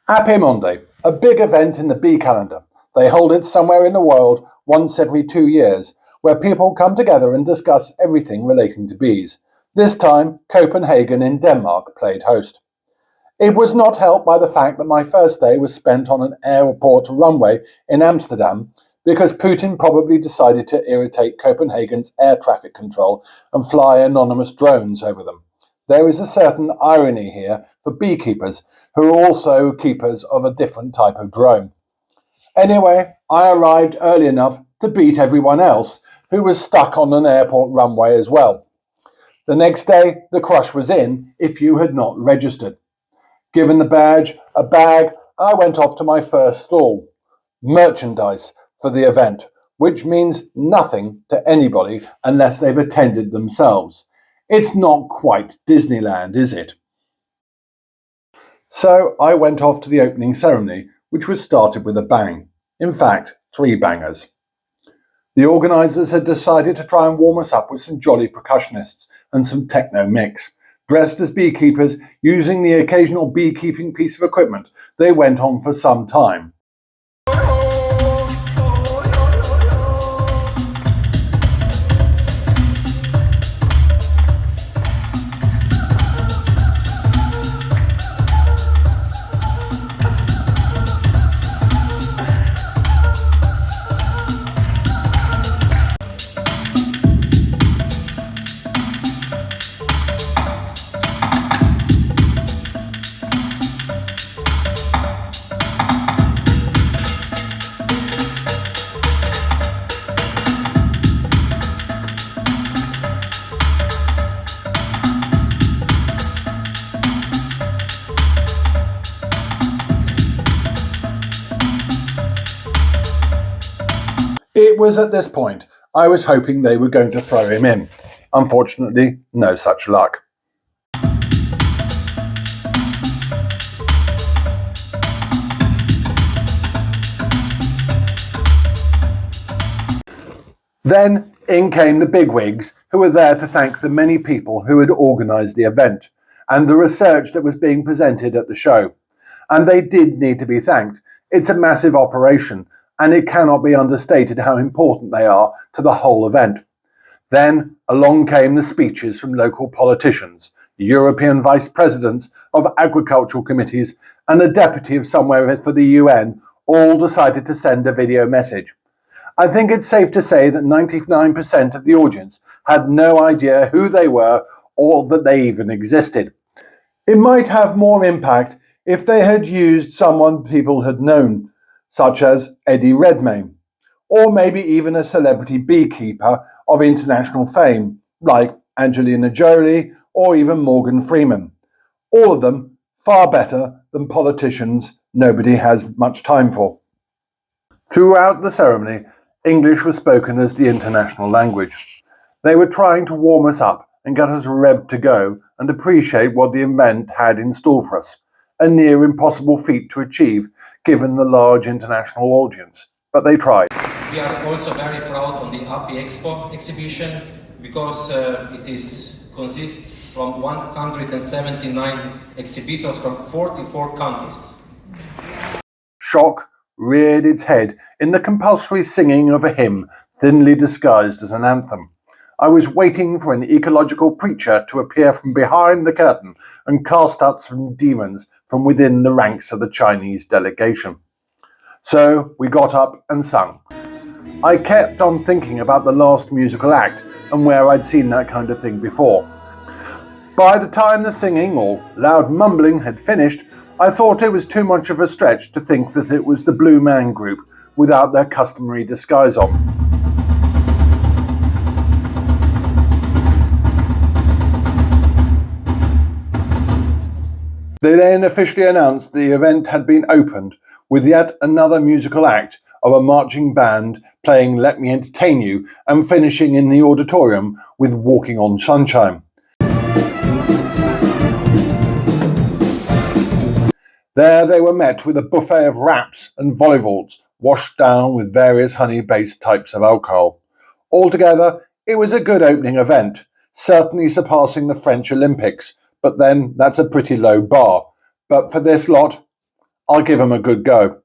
Apimondia, a big event in the bee calendar. They hold it somewhere in the world once every 2 years, where people come together and discuss everything relating to bees. This time, Copenhagen in Denmark played host. It was not helped by the fact that my first day was spent on an airport runway in Amsterdam because Putin probably decided to irritate Copenhagen's air traffic control and fly anonymous drones over them. There is a certain irony here for beekeepers, who are also keepers of a different type of drone. Anyway, I arrived early enough to beat everyone else, who was stuck on an airport runway as well. The next day, the crush was in if you had not registered. Given the badge, a bag, I went off to my first stall. Merchandise for the event, which means nothing to anybody unless they've attended themselves. It's not quite Disneyland, is it? So I went off to the opening ceremony, which was started with a bang. In fact, 3 bangers. The organisers had decided to try and warm us up with some jolly percussionists and some techno mix. Dressed as beekeepers, using the occasional beekeeping piece of equipment, they went on for some time. It was at this point I was hoping they were going to throw him in. Unfortunately, no such luck. Then in came the bigwigs, who were there to thank the many people who had organised the event and the research that was being presented at the show. And they did need to be thanked. It's a massive operation, and it cannot be understated how important they are to the whole event. Then along came the speeches from local politicians, European vice presidents of agricultural committees, and a deputy of somewhere for the UN, all decided to send a video message. I think it's safe to say that 99% of the audience had no idea who they were or that they even existed. It might have more impact if they had used someone people had known, such as Eddie Redmayne, or maybe even a celebrity beekeeper of international fame, like Angelina Jolie or even Morgan Freeman. All of them far better than politicians nobody has much time for. Throughout the ceremony, English was spoken as the international language. They were trying to warm us up and get us revved to go and appreciate what the event had in store for us, a near impossible feat to achieve given the large international audience, but they tried. We are also very proud on the Api Expo exhibition because it consists from 179 exhibitors from 44 countries. Shock reared its head in the compulsory singing of a hymn thinly disguised as an anthem. I was waiting for an ecological preacher to appear from behind the curtain and cast out some demons from within the ranks of the Chinese delegation. So we got up and sung. I kept on thinking about the last musical act and where I'd seen that kind of thing before. By the time the singing or loud mumbling had finished, I thought it was too much of a stretch to think that it was the Blue Man Group without their customary disguise on. They then officially announced the event had been opened with yet another musical act of a marching band playing Let Me Entertain You and finishing in the auditorium with Walking on Sunshine. There they were met with a buffet of raps and volleyballs, washed down with various honey-based types of alcohol. Altogether, it was a good opening event, certainly surpassing the French Olympics, but then that's a pretty low bar. But for this lot, I'll give them a good go.